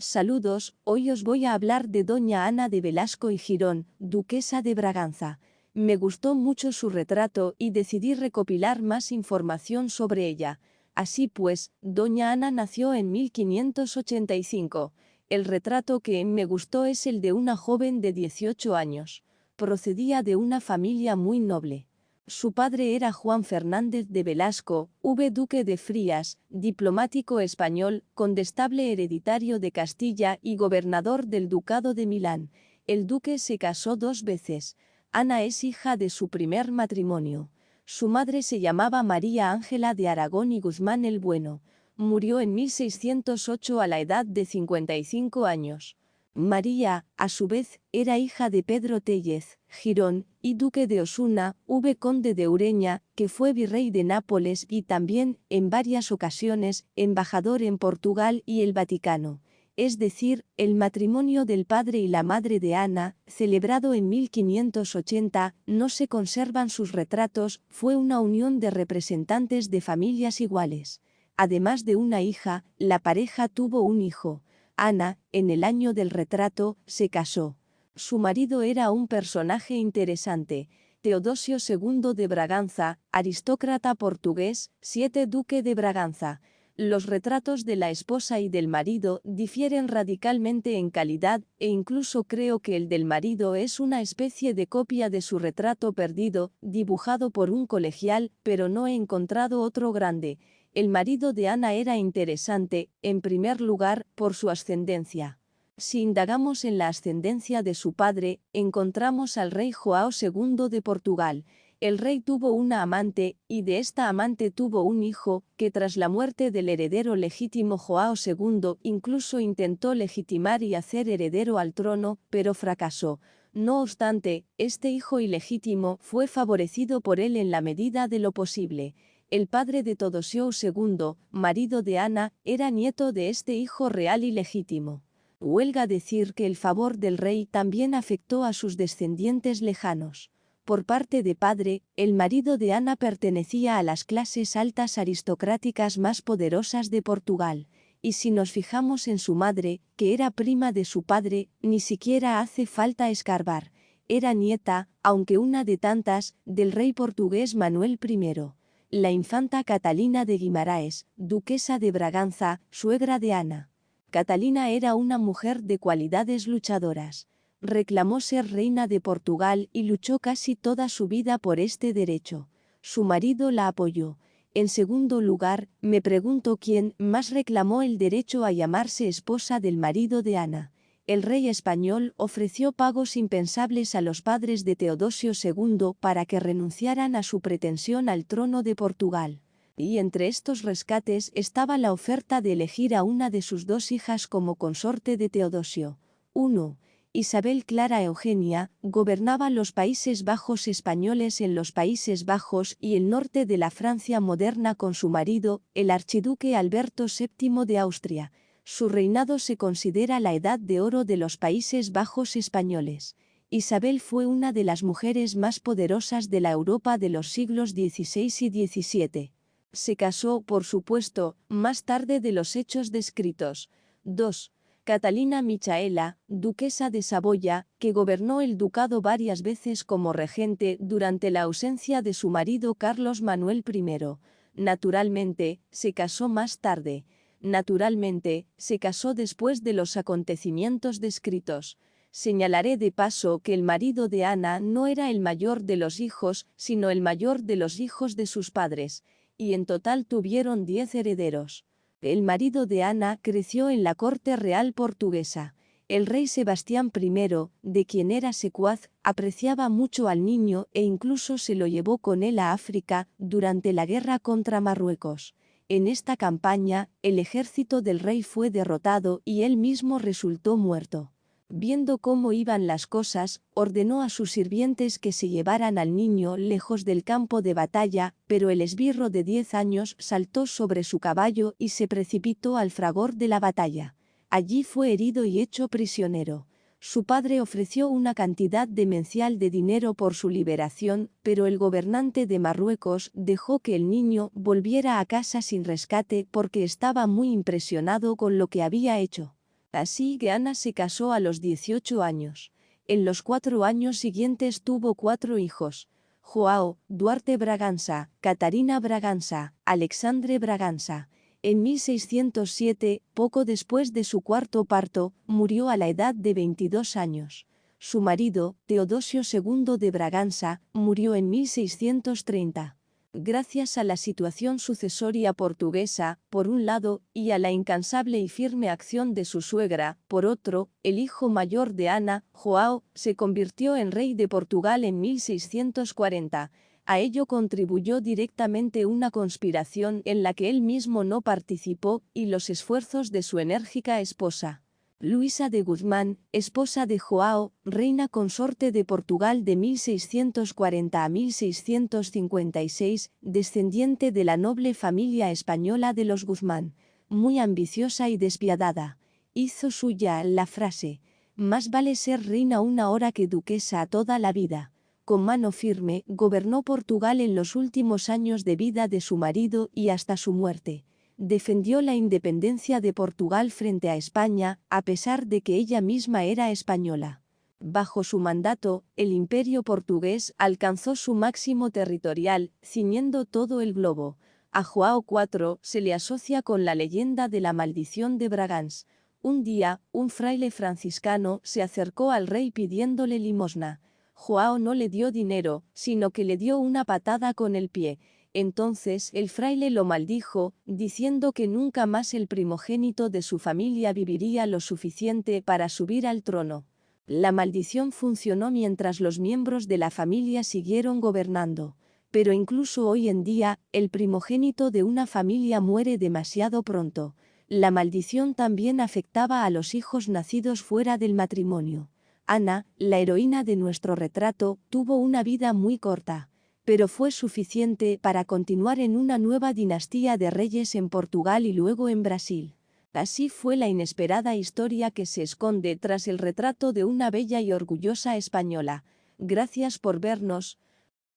Saludos, hoy os voy a hablar de doña Ana de Velasco y Girón, duquesa de Braganza. Me gustó mucho su retrato y decidí recopilar más información sobre ella. Así pues, doña Ana nació en 1585. El retrato que me gustó es el de una joven de 18 años. Procedía de una familia muy noble. Su padre era Juan Fernández de Velasco, duque de Frías, diplomático español, condestable hereditario de Castilla y gobernador del ducado de Milán. El duque se casó 2 veces. Ana es hija de su primer matrimonio. Su madre se llamaba María Ángela de Aragón y Guzmán el Bueno. Murió en 1608 a la edad de 55 años. María, a su vez, era hija de Pedro Tellez, Girón, y duque de Osuna, conde de Ureña, que fue virrey de Nápoles y también, en varias ocasiones, embajador en Portugal y el Vaticano. Es decir, el matrimonio del padre y la madre de Ana, celebrado en 1580, no se conservan sus retratos, fue una unión de representantes de familias iguales. Además de una hija, la pareja tuvo un hijo. Ana, en el año del retrato, se casó. Su marido era un personaje interesante, Teodosio II de Braganza, aristócrata portugués, 7 duque de Braganza. Los retratos de la esposa y del marido difieren radicalmente en calidad e incluso creo que el del marido es una especie de copia de su retrato perdido, dibujado por un colegial, pero no he encontrado otro grande. El marido de Ana era interesante, en primer lugar, por su ascendencia. Si indagamos en la ascendencia de su padre, encontramos al rey João II de Portugal. El rey tuvo una amante, y de esta amante tuvo un hijo, que tras la muerte del heredero legítimo João II incluso intentó legitimar y hacer heredero al trono, pero fracasó. No obstante, este hijo ilegítimo fue favorecido por él en la medida de lo posible. El padre de Teodosio II, marido de Ana, era nieto de este hijo real y legítimo. Huelga decir que el favor del rey también afectó a sus descendientes lejanos. Por parte de padre, el marido de Ana pertenecía a las clases altas aristocráticas más poderosas de Portugal, y si nos fijamos en su madre, que era prima de su padre, ni siquiera hace falta escarbar. Era nieta, aunque una de tantas, del rey portugués Manuel I. La infanta Catalina de Guimaraes, duquesa de Braganza, suegra de Ana. Catalina era una mujer de cualidades luchadoras. Reclamó ser reina de Portugal y luchó casi toda su vida por este derecho. Su marido la apoyó. En segundo lugar, me pregunto quién más reclamó el derecho a llamarse esposa del marido de Ana. El rey español ofreció pagos impensables a los padres de Teodosio II para que renunciaran a su pretensión al trono de Portugal. Y entre estos rescates estaba la oferta de elegir a una de sus 2 hijas como consorte de Teodosio. 1. Isabel Clara Eugenia, gobernaba los Países Bajos españoles en los Países Bajos y el norte de la Francia moderna con su marido, el archiduque Alberto VII de Austria. Su reinado se considera la edad de oro de los Países Bajos españoles. Isabel fue una de las mujeres más poderosas de la Europa de los siglos XVI y XVII. Se casó, por supuesto, más tarde de los hechos descritos. 2. Catalina Michaela, duquesa de Saboya, que gobernó el ducado varias veces como regente durante la ausencia de su marido Carlos Manuel I. Naturalmente, se casó más tarde. Naturalmente, se casó después de los acontecimientos descritos. Señalaré de paso que el marido de Ana no era el mayor de los hijos, sino el mayor de los hijos de sus padres, y en total tuvieron 10 herederos. El marido de Ana creció en la corte real portuguesa. El rey Sebastián I, de quien era secuaz, apreciaba mucho al niño e incluso se lo llevó con él a África durante la guerra contra Marruecos. En esta campaña, el ejército del rey fue derrotado y él mismo resultó muerto. Viendo cómo iban las cosas, ordenó a sus sirvientes que se llevaran al niño lejos del campo de batalla, pero el esbirro de 10 años saltó sobre su caballo y se precipitó al fragor de la batalla. Allí fue herido y hecho prisionero. Su padre ofreció una cantidad demencial de dinero por su liberación, pero el gobernante de Marruecos dejó que el niño volviera a casa sin rescate porque estaba muy impresionado con lo que había hecho. Así que Ana se casó a los 18 años. En los 4 años siguientes tuvo 4 hijos: Joao, Duarte Bragança, Catarina Bragança, Alexandre Bragança. En 1607, poco después de su cuarto parto, murió a la edad de 22 años. Su marido, Teodosio II de Bragança, murió en 1630. Gracias a la situación sucesoria portuguesa, por un lado, y a la incansable y firme acción de su suegra, por otro, el hijo mayor de Ana, Joao, se convirtió en rey de Portugal en 1640. A ello contribuyó directamente una conspiración en la que él mismo no participó y los esfuerzos de su enérgica esposa. Luisa de Guzmán, esposa de Joao, reina consorte de Portugal de 1640 a 1656, descendiente de la noble familia española de los Guzmán, muy ambiciosa y despiadada, hizo suya la frase: «Más vale ser reina una hora que duquesa toda la vida». Con mano firme, gobernó Portugal en los últimos años de vida de su marido y hasta su muerte. Defendió la independencia de Portugal frente a España, a pesar de que ella misma era española. Bajo su mandato, el imperio portugués alcanzó su máximo territorial, ciñendo todo el globo. A Joao IV se le asocia con la leyenda de la maldición de Bragans. Un día, un fraile franciscano se acercó al rey pidiéndole limosna. Joao no le dio dinero, sino que le dio una patada con el pie. Entonces el fraile lo maldijo, diciendo que nunca más el primogénito de su familia viviría lo suficiente para subir al trono. La maldición funcionó mientras los miembros de la familia siguieron gobernando. Pero incluso hoy en día, el primogénito de una familia muere demasiado pronto. La maldición también afectaba a los hijos nacidos fuera del matrimonio. Ana, la heroína de nuestro retrato, tuvo una vida muy corta, pero fue suficiente para continuar en una nueva dinastía de reyes en Portugal y luego en Brasil. Así fue la inesperada historia que se esconde tras el retrato de una bella y orgullosa española. Gracias por vernos.